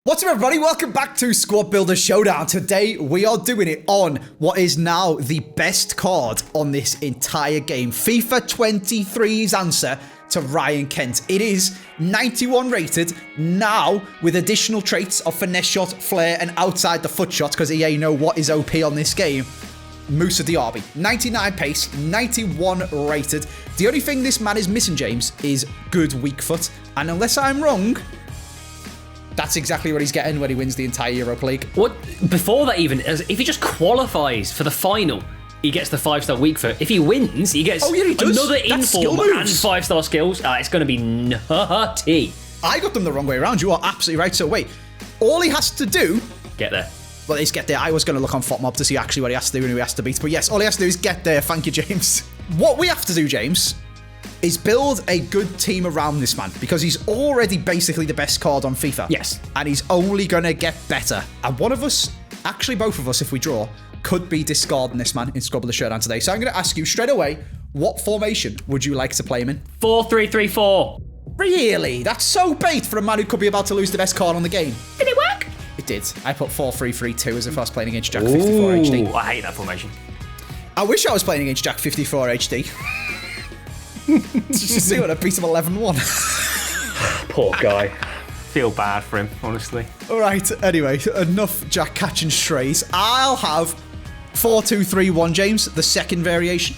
What's up, everybody? Welcome back to Squad Builder Showdown. Today, we are doing it on what is now the best card on this entire game. FIFA 23's answer to Ryan Kent. It is 91 rated, now with additional traits of finesse shot, flair, and outside the foot shot, because EA know what is OP on this game. Musa Diaby. 99 pace, 91 rated. The only thing this man is missing, James, is good weak foot. And unless I'm wrong, that's exactly what he's getting when he wins the entire Europa League. What? Before that even, if he just qualifies for the final, he gets the 5-star weak foot. If he wins, he gets another inform and 5-star skills. It's going to be nutty. I got them the wrong way around. You are absolutely right. So wait, all he has to do... Get there. Well, he's get there. I was going to look on FOTMob to see actually what he has to do and who he has to beat. But yes, all he has to do is get there. Thank you, James. What we have to do, James, is build a good team around this man, because he's already basically the best card on FIFA. Yes. And he's only going to get better. And one of us, actually both of us, if we draw, could be discarding this man in Squad Builder Showdown today. So I'm going to ask you straight away, what formation would you like to play him in? 4-3-3-4. Really? That's so bait for a man who could be about to lose the best card on the game. Did it work? It did. I put 4-3-3-2 as if I was playing against Jack 54 HD. I hate that formation. I wish I was playing against Jack 54 HD. Just to see what I beat him 11-1. Poor guy. Feel bad for him, honestly. All right, anyway, enough Jack catching strays. I'll have 4-2-3-1, James, the second variation.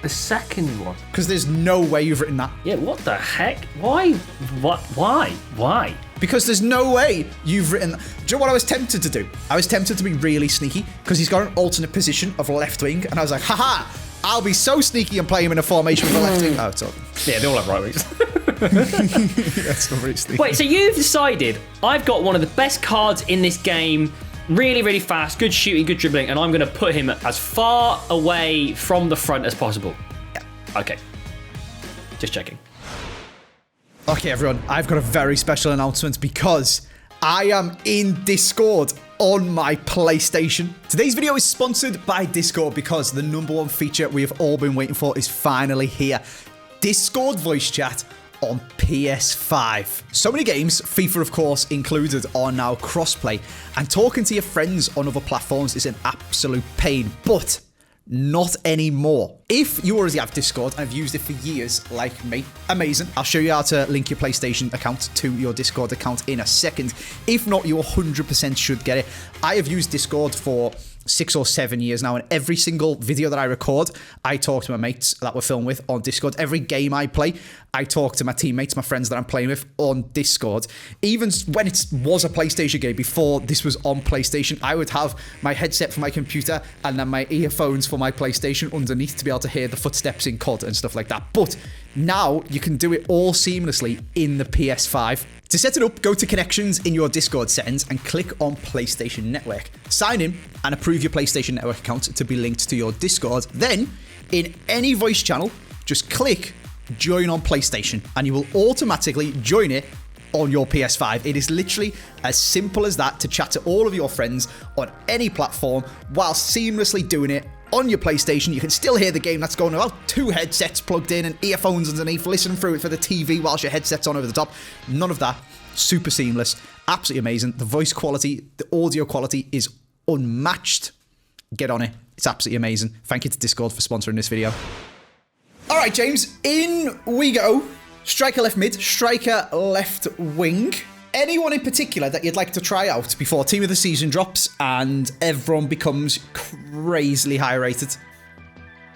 The second one? Because there's no way you've written that. Yeah, what the heck? Why? What? Why? Because there's no way you've written that. Do you know what I was tempted to do? I was tempted to be really sneaky, because he's got an alternate position of left wing, and I was like, haha, I'll be so sneaky and play him in a formation with the left wing. Oh, it's all. Yeah, they all have right wings. That's not very sneaky. Wait, so you've decided I've got one of the best cards in this game, really, really fast, good shooting, good dribbling, and I'm going to put him as far away from the front as possible. Yeah. Okay. Just checking. Okay, everyone, I've got a very special announcement because I am in Discord on my PlayStation. Today's video is sponsored by Discord because the #1 feature we have all been waiting for is finally here. Discord voice chat on PS5. So many games, FIFA of course included, are now crossplay, and talking to your friends on other platforms is an absolute pain, but not anymore. If you already have Discord and have used it for years, like me, amazing. I'll show you how to link your PlayStation account to your Discord account in a second. If not, you 100% should get it. I have used Discord for 6 or 7 years now, and every single video that I record, I talk to my mates that we're filming with on Discord. Every game I play, I talk to my teammates, my friends that I'm playing with on Discord. Even when it was a PlayStation game, before this was on PlayStation, I would have my headset for my computer and then my earphones for my PlayStation underneath to be able to hear the footsteps in COD and stuff like that. But now you can do it all seamlessly in the PS5. To set it up, go to Connections in your Discord settings and click on PlayStation Network. Sign in and approve your PlayStation Network account to be linked to your Discord. Then, in any voice channel, just click Join on PlayStation and you will automatically join it on your PS5. It is literally as simple as that to chat to all of your friends on any platform while seamlessly doing it on your PlayStation. You can still hear the game that's going on. 2 headsets plugged in and earphones underneath, listening through it for the TV whilst your headset's on over the top. None of that. Super seamless. Absolutely amazing. The voice quality, the audio quality is unmatched. Get on it. It's absolutely amazing. Thank you to Discord for sponsoring this video. All right, James, in we go. Striker left mid, striker left wing. Anyone in particular that you'd like to try out before Team of the Season drops and everyone becomes crazily high rated?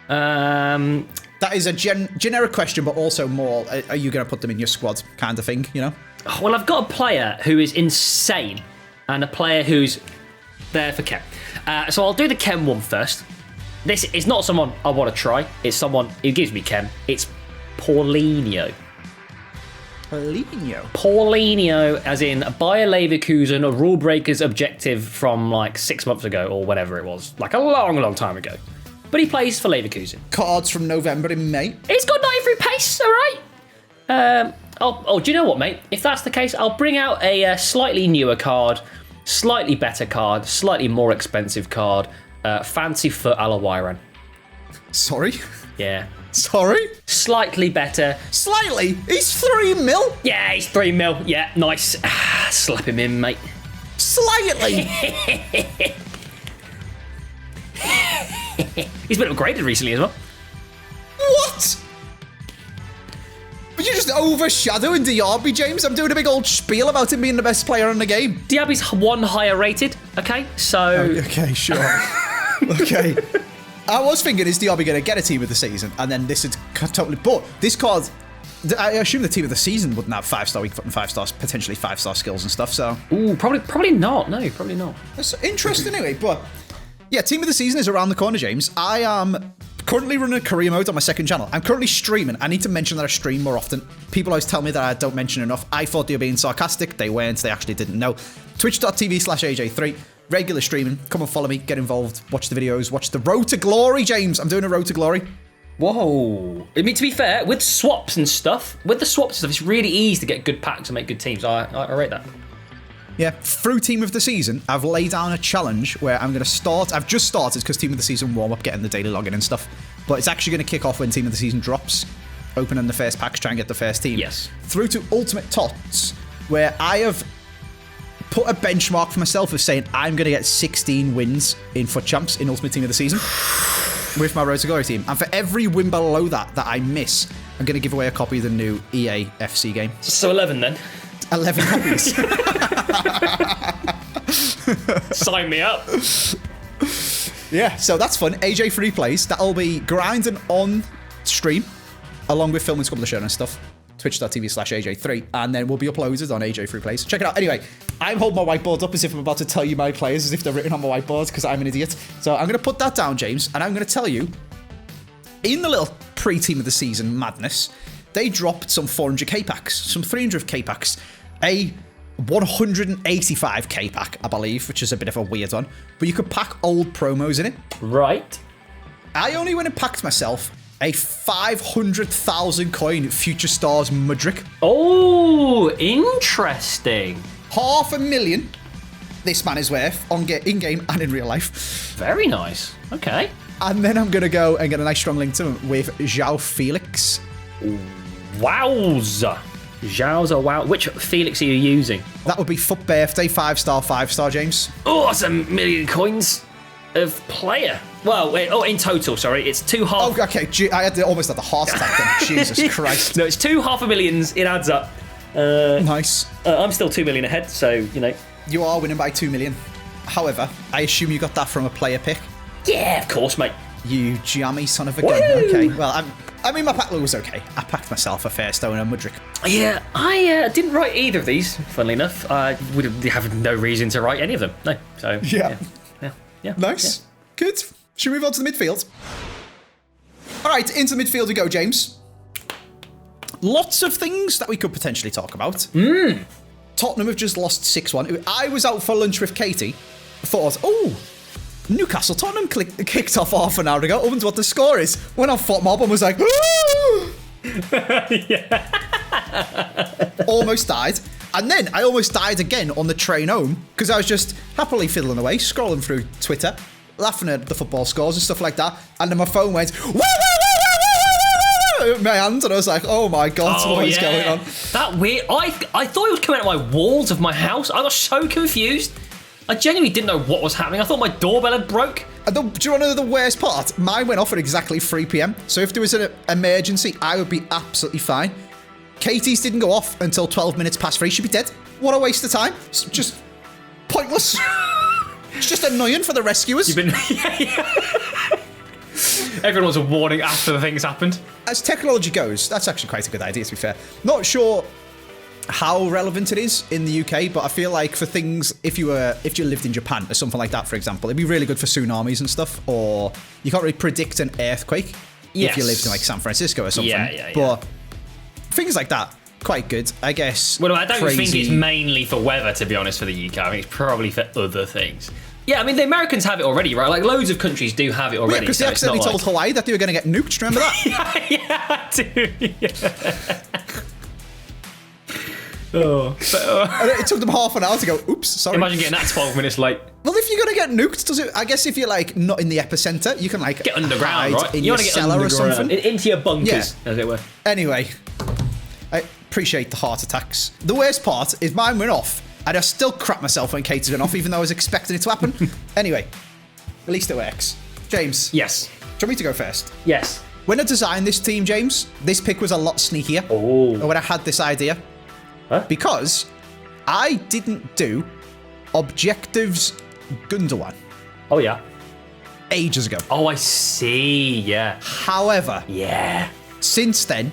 That is a generic question, but also more, are you going to put them in your squad kind of thing, you know? Well, I've got a player who is insane and a player who's there for Kem. So I'll do the Kem one first. This is not someone I want to try. It's someone who gives me Kem. It's Paulinho. Paulinho, as in Bayer Leverkusen, a rule breakers objective from like 6 months ago or whatever it was, like a long, long time ago. But he plays for Leverkusen. Cards from November and May. He's got 93 pace, all right. Oh, do you know what, mate? If that's the case, I'll bring out a slightly newer card, slightly better card, slightly more expensive card. Fancy foot Alawiran. Sorry? Yeah. Sorry? Slightly better. Slightly? He's 3 mil? Yeah, he's 3 mil. Yeah, nice. Slap him in, mate. Slightly. He's been upgraded recently as well. What? But you're just overshadowing Diaby, James. I'm doing a big old spiel about him being the best player in the game. Diaby's one higher rated, okay? So... Okay, sure. Okay. I was thinking, is Diaby going to get a team of the season? And then this is totally... But this card... I assume the team of the season wouldn't have 5-star weak foot and 5-star, potentially 5-star skills and stuff, so... Ooh, probably not. No, probably not. That's interesting anyway, but... Yeah, team of the season is around the corner, James. I am currently running a career mode on my second channel. I'm currently streaming. I need to mention that I stream more often. People always tell me that I don't mention enough. I thought they were being sarcastic. They weren't. They actually didn't know. Twitch.tv/AJ3. Regular streaming. Come and follow me. Get involved. Watch the videos. Watch the Road to Glory, James. I'm doing a Road to Glory. Whoa. I mean, to be fair, with swaps and stuff, it's really easy to get good packs and make good teams. I rate that. Yeah, through Team of the Season, I've laid down a challenge where I'm going to start. I've just started because Team of the Season warm-up, getting the daily login and stuff. But it's actually going to kick off when Team of the Season drops. Opening the first packs, try and get the first team. Yes. Through to Ultimate Tots, where I have put a benchmark for myself of saying I'm going to get 16 wins in FUT Champs in Ultimate Team of the Season with my Road to Glory team. And for every win below that I miss, I'm going to give away a copy of the new EA FC game. So 11 then. 11 copies. Sign me up. Yeah, so that's fun. AJ Free Plays. That'll be grinding on stream, along with filming Squad Builder Showdown and stuff. Twitch.tv/AJ3. And then will be uploaded on AJ Free Plays. Check it out. Anyway, I'm holding my whiteboard up as if I'm about to tell you my players, as if they're written on my whiteboard, because I'm an idiot. So I'm going to put that down, James, and I'm going to tell you, in the little pre-team of the season madness, they dropped some 400k packs, some 300k packs, a 185k pack, I believe, which is a bit of a weird one. But you could pack old promos in it. Right. I only went and packed myself a 500,000 coin Future Stars Mudrick. Oh, interesting. 500,000 this man is worth on in-game and in real life. Very nice. Okay. And then I'm going to go and get a nice strong link to him with João Felix. Wowza. Zhao's wow. Which Felix are you using? That would be FUT Birthday, 5-star, James. Oh, that's 1 million coins of player. Well, wait, in total, sorry. It's 2 half. Oh, okay. I almost had the heart attack then. Jesus Christ. No, it's 2 500,000s. It adds up. Nice. I'm still 2 million ahead, so, you know. You are winning by 2 million. However, I assume you got that from a player pick. Yeah, of course, mate. You jammy son of a gun. Okay, well, I mean, my pack was okay. I packed myself a Fairstone and Mudrick. Yeah, I didn't write either of these, funnily enough. I would have no reason to write any of them. No, so... Yeah. Yeah. Nice. Yeah. Good. Should we move on to the midfield? All right, into the midfield we go, James. Lots of things that we could potentially talk about. Tottenham have just lost 6-1. I was out for lunch with Katie. Thought, oh, Newcastle Tottenham kicked off half an hour ago. I wonder what the score is. Went on FUT Mob and was like, Yeah. Almost died. And then I almost died again on the train home because I was just happily fiddling away, scrolling through Twitter, laughing at the football scores and stuff like that. And then my phone went, woo, woo, woo, woo, woo, woo, my hand, and I was like, oh my God, what is going on? That weird. I thought it was coming out of my walls of my house. I was so confused. I genuinely didn't know what was happening. I thought my doorbell had broke. Do you want to know the worst part? Mine went off at exactly 3 p.m. So if there was an emergency, I would be absolutely fine. Katie's didn't go off until 12 minutes past 3. She'd be dead. What a waste of time. It's just pointless. It's just annoying for the rescuers. Everyone was a warning after the things happened. As technology goes, that's actually quite a good idea, to be fair. Not sure how relevant it is in the UK, but I feel like for things, if you lived in Japan or something like that, for example, it'd be really good for tsunamis and stuff, or you can't really predict an earthquake if you lived in like San Francisco or something. Yeah. But things like that, quite good, I guess. Well, I don't think it's mainly for weather, to be honest, for the UK. I think it's probably for other things. Yeah, I mean, the Americans have it already, right? Like, loads of countries do have it already. Yeah, because they accidentally told Hawaii that they were going to get nuked. Remember that? Yeah, I do. Yeah. And it took them half an hour to go, oops, sorry. Imagine getting that 12 minutes late. Well, if you're going to get nuked, does it? I guess if you're like not in the epicenter, you can like get underground, right? In your cellar or something. Into your bunkers, as it were. Anyway, I appreciate the heart attacks. The worst part is mine went off And I still crap myself when Kate's been off, even though I was expecting it to happen. Anyway, at least it works. James. Yes. Do you want me to go first? Yes. When I designed this team, James, this pick was a lot sneakier. Oh. When I had this idea. Huh? Because I didn't do Objectives Gundogan Oh, yeah. ages ago. Oh, I see. Yeah. However, Yeah. since then,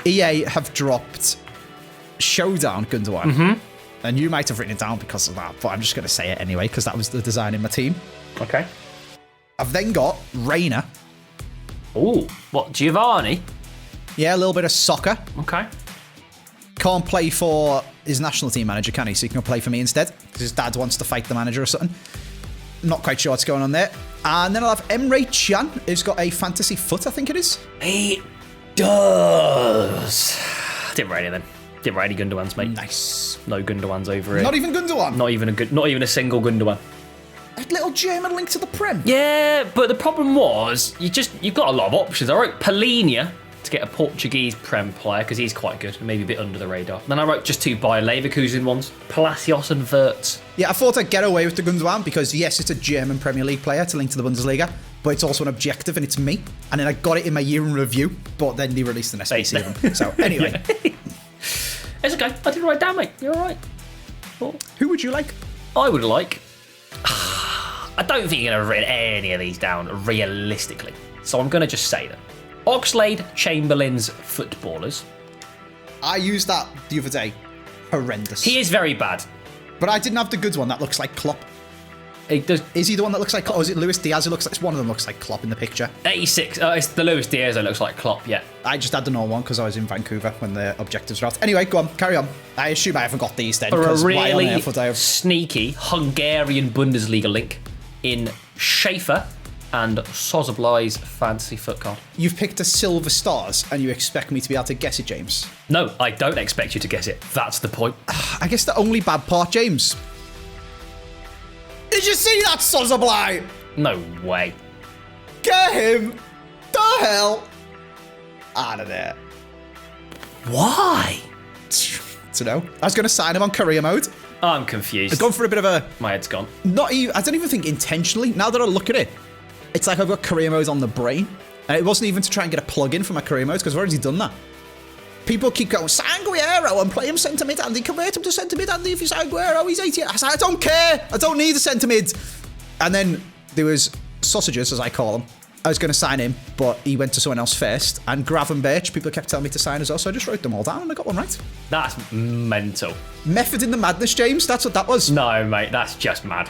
EA have dropped Showdown Gundogan. And you might have written it down because of that, but I'm just going to say it anyway because that was the design in my team. Okay. I've then got Reina. Oh, what, Giovanni? Yeah, a little bit of soccer. Okay. Can't play for his national team manager, can he? So he can play for me instead because his dad wants to fight the manager or something. Not quite sure what's going on there. And then I'll have Emre Can, who's got a fantasy foot, I think it is. He does. Didn't write anything. Didn't write any Gundawans, mate. Nice. No Gundawans over it. Not even Gundogan. Not even a single Gundawan. A little German link to the Prem. Yeah, but the problem was you've got a lot of options. I wrote Palhinha to get a Portuguese Prem player because he's quite good, maybe a bit under the radar. Then I wrote just 2 Bayer Leverkusen ones, Palacios and Wirtz. Yeah, I thought I'd get away with the Gundogan because yes, it's a German Premier League player to link to the Bundesliga, but it's also an objective and it's me. And then I got it in my year in review, but then they released an SBC of them. So anyway. It's okay. I didn't write it down, mate. You're all right. Cool. Who would you like? I would like... I don't think you're going to write any of these down realistically. So I'm going to just say them. Oxlade Chamberlain's footballers. I used that the other day. Horrendous. He is very bad. But I didn't have the good one that looks like Klopp. He does. Is he the one that looks like Klopp? Or is it Luis Diaz who looks like... One of them looks like Klopp in the picture. 86. It's the Luis Diaz that looks like Klopp, yeah. I just had the normal one because I was in Vancouver when the objectives were out. Anyway, go on, carry on. I assume I haven't got these then. For a Why on really earth would I have... sneaky Hungarian Bundesliga link in Schaefer and Sozably's fantasy foot card. You've picked a silver stars and you expect me to be able to guess it, James. No, I don't expect you to guess it. That's the point. I guess the only bad part, James. Did you see that Sozably? No way. Get him the hell out of there. Why? To know. I was going to sign him on career mode. I'm confused. I've gone for a bit of a... My head's gone. Not even... I don't even think intentionally. Now that I look at it, it's like I've got career mode on the brain. And it wasn't even to try and get a plug-in for my career mode because I've already done that. People keep going, Sanguero, and play him centre mid, Andy. Convert him to centre mid, Andy. If he's Sanguero, he's 88. I said, I don't care. I don't need a centre mid. And then there was Sausages, as I call him. I was going to sign him, but he went to someone else first. And Gravenberch, people kept telling me to sign as well, so I just wrote them all down and I got one right. That's mental. Method in the madness, James. That's what that was. No, mate, that's just mad.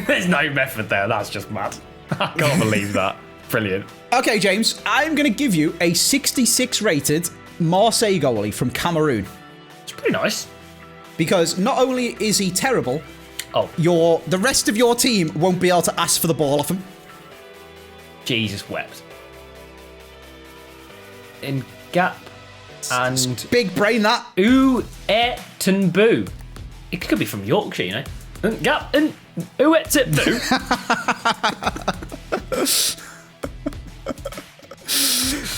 There's no method there. That's just mad. I can't believe that. Brilliant. Okay, James, I'm going to give you a 66 rated Marseille goalie from Cameroon. It's pretty nice. Because not only is he terrible, Oh, the rest of your team won't be able to ask for the ball off him. Jesus wept. In Gap and Big brain, that. Uetenbu. It could be from Yorkshire, you know. Gap and Uetenbu.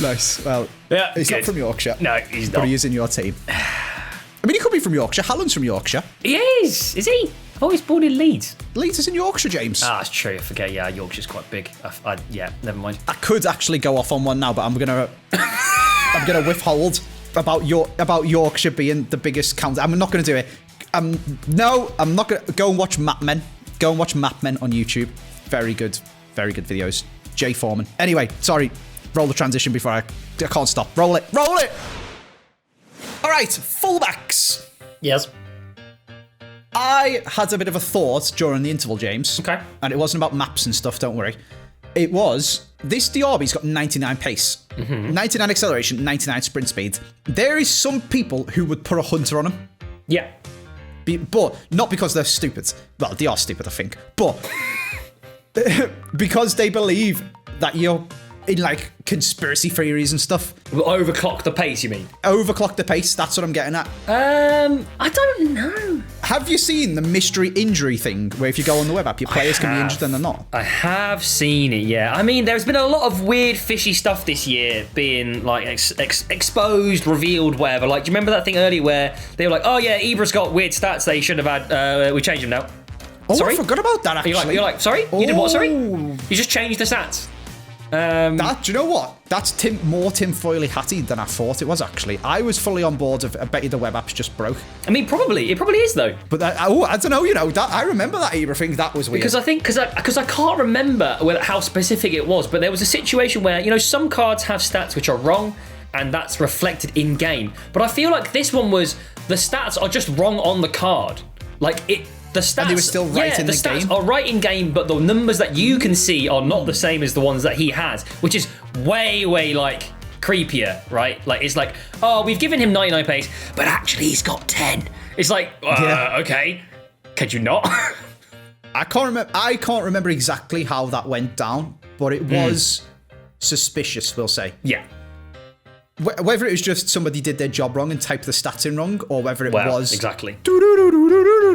Nice. Well, Yeah, he's good. not from Yorkshire. No, he's But not. he is in your team. I mean, he could be from Yorkshire. Halland's from Yorkshire. He is he? Oh, he's born in Leeds. Leeds is in Yorkshire, James. Ah, that's true. I forget. Yeah, Yorkshire's quite big. Yeah, never mind. I could actually go off on one now, but I'm gonna withhold about Yorkshire being the biggest county. I'm not gonna do it. No, I'm not gonna go and watch Map Men. Go and watch Map Men on YouTube. Very good videos. Jay Foreman. Anyway, sorry. Roll the transition before I can't stop. Roll it. Roll it. All right, fullbacks. Yes. I had a bit of a thought during the interval, James. Okay. And it wasn't about maps and stuff, don't worry. It was, this Diaby's got 99 pace, 99 acceleration, 99 sprint speed. There is some people who would put a hunter on him. Yeah. But not because they're stupid. Well, they are stupid, I think. But because they believe that you're in like conspiracy theories and stuff. Overclock the pace, you mean? Overclock the pace, that's what I'm getting at. I don't know. Have you seen the mystery injury thing where if you go on the web app, your players can be injured and they're not? I have seen it, yeah. I mean, there's been a lot of weird, fishy stuff this year being like exposed, revealed, whatever. Like, do you remember that thing earlier where they were like, oh yeah, Ibra's got weird stats they shouldn't have had, we changed them now. Oh, sorry? I forgot about that, actually. You're like, sorry? You did what, sorry? You just changed the stats. Do you know what? That's more Tim Foyley hatty than I thought it was, actually. I was fully on board of, I bet you the web app's just broke. I mean, probably. It probably is, though. But I don't know, you know, that I remember that Ibra thing. That was weird. Because I can't remember how specific it was, but there was a situation where, you know, some cards have stats which are wrong, and that's reflected in game. But I feel like this one was, the stats are just wrong on the card. Like, the stats, and they were still right in the game? The stats are right in game, but the numbers that you can see are not the same as the ones that he has, which is way, like, creepier, right? Like, it's like, oh, we've given him 99 pace, but actually he's got 10. It's like, okay, could you not? I can't remember exactly how that went down, but it was suspicious, we'll say. Yeah. Whether it was just somebody did their job wrong and typed the stats in wrong, or whether it was... exactly.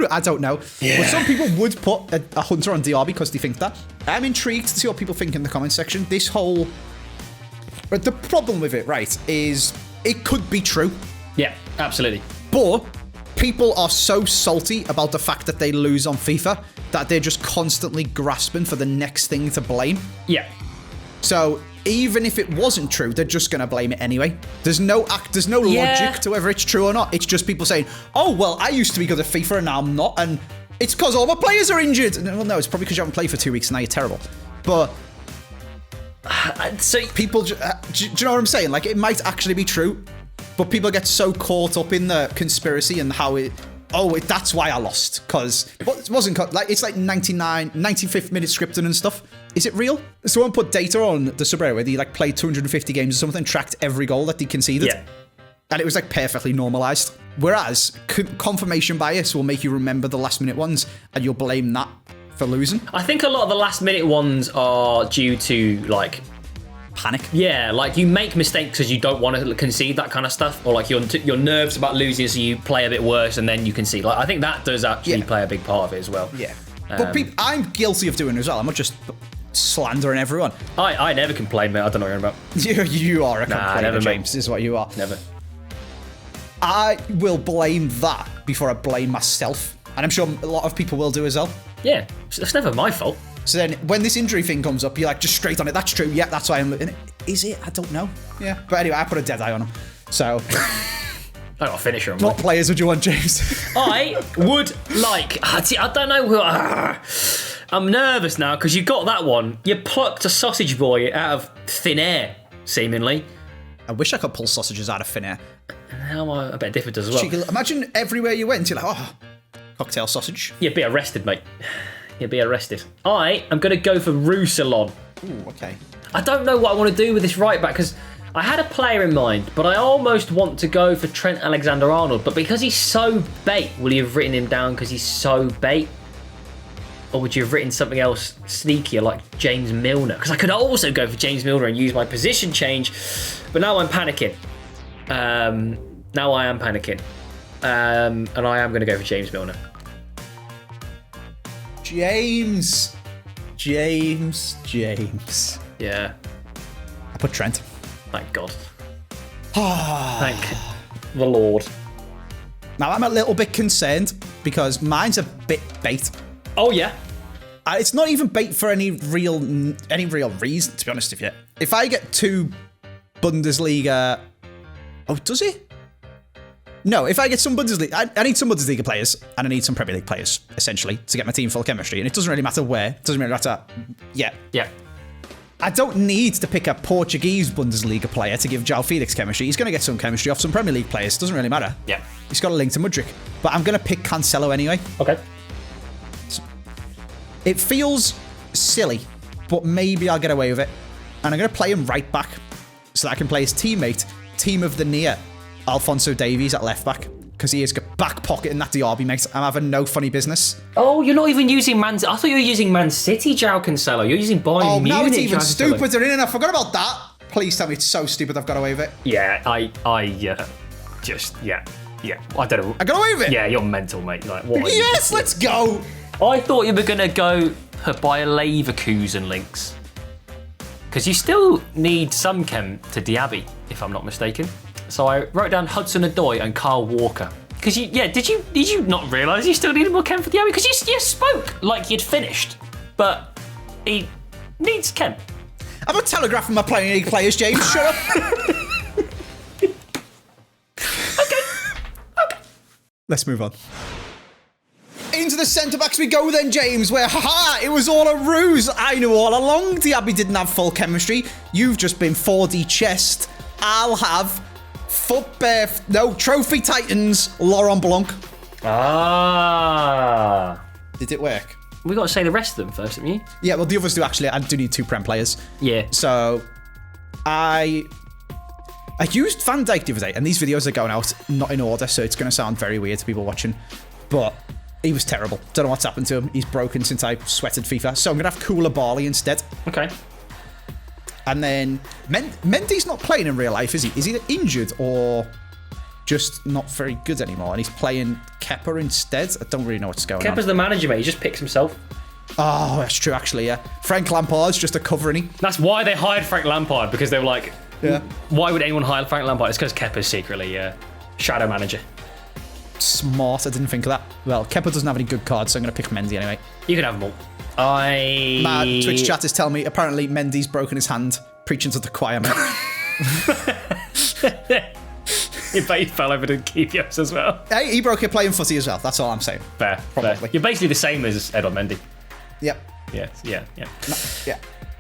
I don't know. Yeah. But some people would put a hunter on Diaby because they think that. I'm intrigued to see what people think in the comment section. This whole... But the problem with it, right, is it could be true. Yeah, absolutely. But people are so salty about the fact that they lose on FIFA that they're just constantly grasping for the next thing to blame. Yeah. So... even if it wasn't true, they're just going to blame it anyway. There's no logic to whether it's true or not. It's just people saying, oh, well, I used to be good at FIFA and now I'm not. And it's because all my players are injured. And, well, no, it's probably because you haven't played for 2 weeks and now you're terrible. But so people, do you know what I'm saying? Like, it might actually be true, but people get so caught up in the conspiracy and how it... that's why I lost, because it wasn't like it's like 95th minute scripting and stuff. Is it real? Someone put data on the subreddit where they like played 250 games or something, tracked every goal that they conceded, and it was like perfectly normalized. Whereas confirmation bias will make you remember the last minute ones, and you'll blame that for losing. I think a lot of the last minute ones are due to like panic. Yeah, like you make mistakes because you don't want to concede, that kind of stuff, or like your nerves about losing, so you play a bit worse and then you concede. Like I think that does actually play a big part of it as well. Yeah, but I'm guilty of doing it as well. I'm not just slandering everyone. I never complain, mate. I don't know what you're about. You are a complainer, never, James. Is what you are. Never. I will blame that before I blame myself, and I'm sure a lot of people will do as well. Yeah, it's never my fault. So then when this injury thing comes up, you're like, just straight on it. That's true. Yeah, that's why I'm looking. Is it? I don't know. Yeah. But anyway, I put a dead eye on him. So. I got a finisher on. What players would you want, James? I would like. I don't know. I'm nervous now because you got that one. You plucked a sausage boy out of thin air, seemingly. I wish I could pull sausages out of thin air. I bet Difford does as well. Imagine everywhere you went, you're like, oh, cocktail sausage. You'd be arrested, mate. You'd be arrested. I am going to go for Roussillon. Ooh, okay. I don't know what I want to do with this right back because I had a player in mind, but I almost want to go for Trent Alexander-Arnold. But because he's so bait, will you have written him down because he's so bait? Or would you have written something else sneakier like James Milner? Because I could also go for James Milner and use my position change. But now I'm panicking. Now I am panicking. And I am going to go for James Milner. James. Yeah. I put Trent. Thank God. Thank the Lord. Now I'm a little bit concerned because mine's a bit bait. Oh yeah. It's not even bait for any real reason, to be honest with you. If I get 2 Bundesliga... Oh, does it? No, if I get some Bundesliga... I need some Bundesliga players, and I need some Premier League players, essentially, to get my team full chemistry. And it doesn't really matter where. It doesn't really matter... Yeah. Yeah. I don't need to pick a Portuguese Bundesliga player to give João Felix chemistry. He's going to get some chemistry off some Premier League players. It doesn't really matter. Yeah. He's got a link to Mudryk. But I'm going to pick Cancelo anyway. Okay. It feels silly, but maybe I'll get away with it. And I'm going to play him right back so that I can play his teammate, team of the near, Alphonso Davies at left back, because he has got back pocket in that Diaby, mate. I'm having no funny business. Oh, you're not even using Man... I thought you were using Man City, João Cancelo. You're using Bayern Munich. Oh, now it's even João Cancelo. stupider, and I forgot about that. Please tell me it's so stupid I've got away with it. Yeah, I don't know. I got away with it? Yeah, you're mental, mate. Like, what? Yes, let's go. I thought you were going to go Bayer Leverkusen links. Because you still need some chem to Diaby, if I'm not mistaken. So I wrote down Hudson-Odoi and Kyle Walker. Because did you not realise you still needed more chem for Diaby? Because you spoke like you'd finished, but he needs chem. I'm not telegraphing my Premier League players, James. Shut up. Okay. Let's move on. Into the centre-backs we go then, James, where, haha, it was all a ruse. I knew all along Diaby didn't have full chemistry. You've just been 4D chest. I'll have Trophy Titans, Laurent Blanc. Ah. Did it work? We got to say the rest of them first, haven't you? Yeah, well, the others do, actually. I do need 2 Prem players. Yeah. So, I used Van Dijk the other day, and these videos are going out not in order, so it's going to sound very weird to people watching, but he was terrible. Don't know what's happened to him. He's broken since I sweated FIFA, so I'm going to have Koulibaly instead. Okay. And then, Mendy's not playing in real life, is he? Is he injured or just not very good anymore? And he's playing Kepa instead? I don't really know what's going on. Kepa's the manager, mate. He just picks himself. Oh, that's true, actually, yeah. Frank Lampard's just a covering. That's why they hired Frank Lampard, because they were like, yeah. Why would anyone hire Frank Lampard? It's because Kepa's secretly shadow manager. Smart, I didn't think of that. Well, Kepa doesn't have any good cards, so I'm going to pick Mendy anyway. You can have them all. Mad Twitch chat is telling me apparently Mendy's broken his hand, preaching to the choir, mate. You bet he fell over to Kepios as well. Hey, he broke it playing footy as well, that's all I'm saying. Fair. Probably. You're basically the same as Edouard Mendy. Yep. Yeah. Yeah.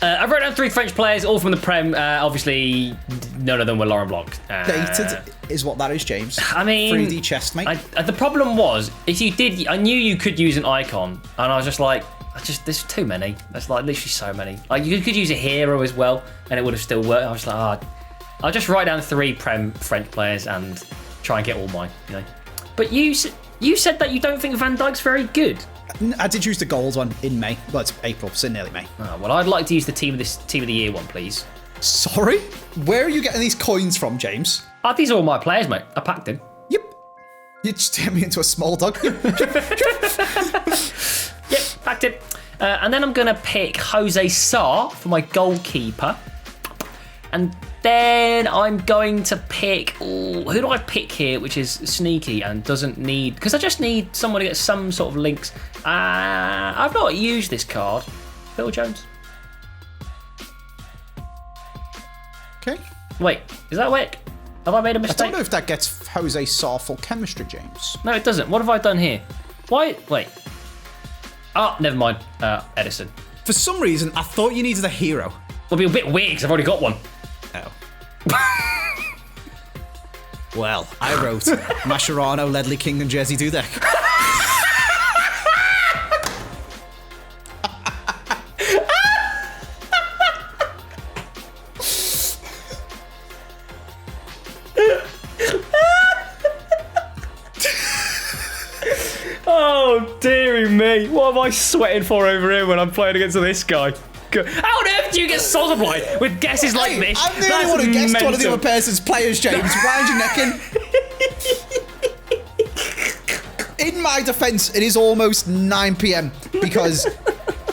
I wrote down 3 French players, all from the Prem. Obviously, none of them were Laurent Blanc. Dated is what that is, James. I mean, 3D chest, mate. The problem was, if you did, I knew you could use an icon, and I was just like, there's too many. There's like literally so many. Like you could use a hero as well, and it would have still worked. I was like, I'll just write down 3 Prem French players and try and get all mine. You know. But you said that you don't think Van Dijk's very good. I did use the gold one in May. Well, it's April, so nearly May. Oh, well, I'd like to use the team of the year one, please. Sorry? Where are you getting these coins from, James? These are all my players, mate. I packed them. Yep. You just turned me into a small dog. Yep, packed it. And then I'm going to pick Jose Sarr for my goalkeeper. And then I'm going to pick... who do I pick here, which is sneaky and doesn't need... Because I just need someone to get some sort of links. I've not used this card. Phil Jones. Okay. Wait, is that work? Have I made a mistake? I don't know if that gets Jose Sarr full chemistry, James. No, it doesn't. What have I done here? Why? Wait. Oh, never mind. Edison. For some reason, I thought you needed a hero. It'll be a bit weird because I've already got one. Oh. Well, I wrote Mascherano, Ledley King, and Jersey Dudek. Oh, dearie me. What am I sweating for over here when I'm playing against this guy? How on earth do you get multiplied with guesses like this? I'm the only one who guessed one of the other person's players, James. Wind your neck in. In my defence, it is almost 9 PM because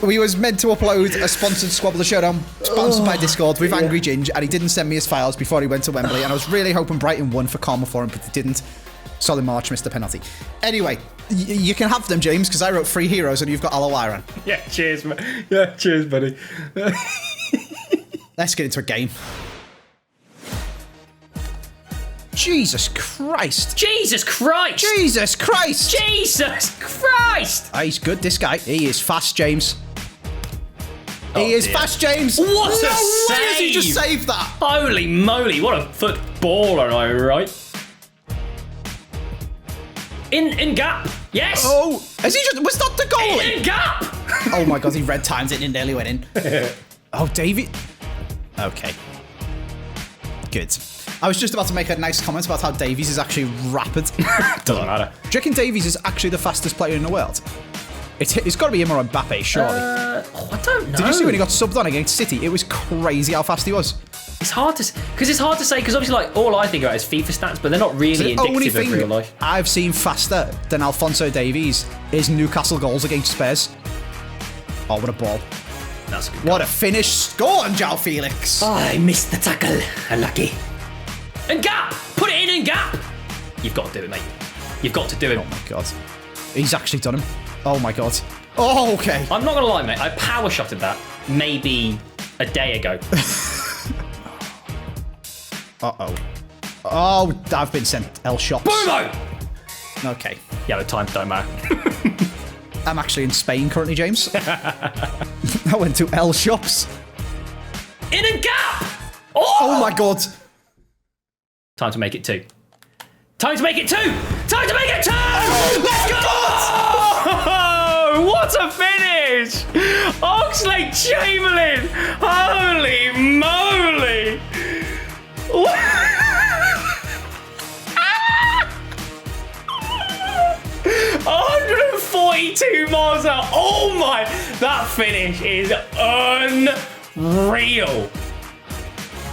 we was meant to upload a sponsored Squad Builder Showdown sponsored by Discord with Angry Ginge, and he didn't send me his files before he went to Wembley, and I was really hoping Brighton won for karma for him, but he didn't. Solid March missed the penalty. Anyway, you can have them, James, because I wrote 3 heroes and you've got Alawiran. Yeah, cheers, man. Yeah, cheers, buddy. Let's get into a game. Jesus Christ. Jesus Christ. Jesus Christ. Jesus Christ. Oh, he's good, this guy. He is fast, James. He is fast, James. What a save! save. Has he just saved that? Holy moly, what a footballer, am I right? In gap. Yes. Oh, has he just... Was that the goalie? In gap. Oh my God, he red times it and nearly went in. Oh, David. Okay. Good. I was just about to make a nice comment about how Davies is actually rapid. Doesn't matter. Do you reckon Davies is actually the fastest player in the world? It's got to be him or Mbappe, surely. I don't know. Did you see when he got subbed on against City? It was crazy how fast he was. It's hard to say because obviously like all I think about is FIFA stats, but they're not really indicative of real life. I've seen faster than Alphonso Davies is Newcastle goals against Spurs. Oh, what a ball. That's a good what a finish. Score on João Felix. Oh, I missed the tackle. Unlucky. And gap! Put it in and gap! You've got to do it, mate. You've got to do it. Oh my god. He's actually done him. Oh my god. Oh, okay. I'm not going to lie, mate. I power shotted that maybe a day ago. Uh-oh. Oh, I've been sent L shops. Boomo! Okay. Yeah, the time don't matter. I'm actually in Spain currently, James. I went to L shops. In a gap! Oh my god. Time to make it 2. Time to make it 2! Time to make it 2! Let's go! Oh, what a finish! Oxlade-Chamberlain! Holy moly! 142 miles an hour. Oh my! That finish is unreal.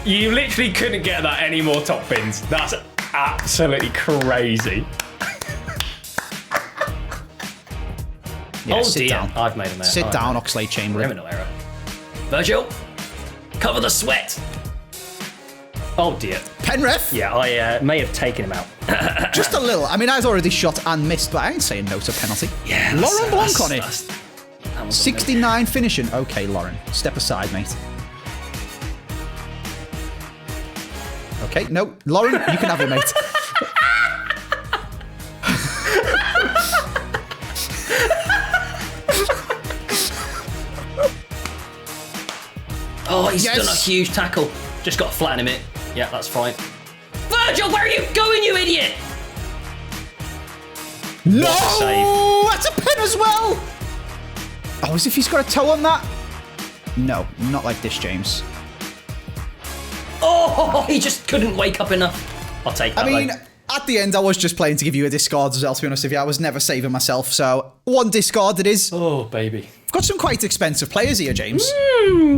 You literally couldn't get that any more top pins. That's absolutely crazy. Yeah, oh sit dear, down. I've made a mess. Sit down, Oxlade-Chamberlain. Criminal error. Virgil, cover the sweat. Oh dear. Penref? Yeah, I may have taken him out. Just a little. I mean, I'd already shot and missed, but I ain't saying no to penalty. Yeah. Laurent Blanc on it. That was 69 finishing. Okay, Lauren. Step aside, mate. Okay, no. Lauren, you can have it, mate. Oh, he's done a huge tackle. Just got to flatten him it. Yeah, that's fine. Virgil, where are you going, you idiot? No! What a save. That's a pin as well! Oh, as if he's got a toe on that? No, not like this, James. Oh, he just couldn't wake up enough. I'll take that. I mean, at the end, I was just playing to give you a discard as well, to be honest with you. I was never saving myself, so one discard it is. Oh, baby. I've got some quite expensive players here, James.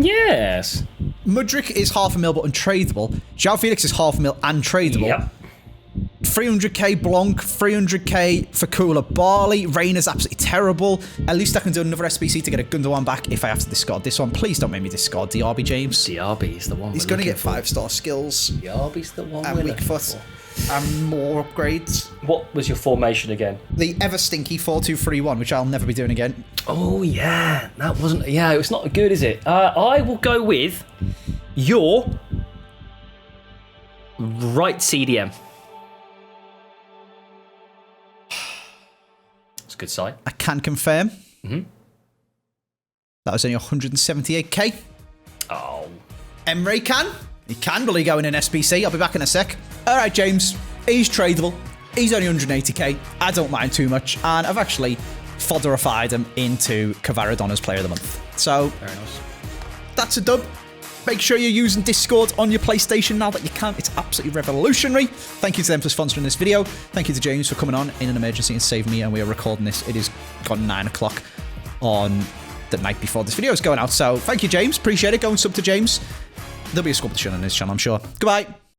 Yes. Mudryk is $500,000 but untradeable. João Felix is $500,000 and tradable. Yep. 300k Blanc, 300k for Cooler Barley. Rayner's absolutely terrible. At least I can do another SBC to get a Gundogan back if I have to discard this one. Please don't make me discard Diaby, James. Diaby's the one. He's going to get 5-star skills. Diaby's the one. And weak foot. And more upgrades. What was your formation again? The ever stinky 4-2-3-1, which I'll never be doing again. Oh, yeah. That wasn't... Yeah, it's not good, is it? I will go with your right CDM. It's a good side. I can confirm. That was only 178k. Oh. Emre can. He can really go in an SBC. I'll be back in a sec. All right, James. He's tradable. He's only 180k. I don't mind too much. And I've actually fodderified him into Cavaradonna's Player of the Month. So, Very nice. That's a dub. Make sure you're using Discord on your PlayStation now that you can. It's absolutely revolutionary. Thank you to them for sponsoring this video. Thank you to James for coming on in an emergency and saving me. And we are recording this. It is gone 9 o'clock on the night before this video is going out. So thank you, James. Appreciate it. Go and sub to James. There'll be a Squad Builder Showdown on his channel, I'm sure. Goodbye.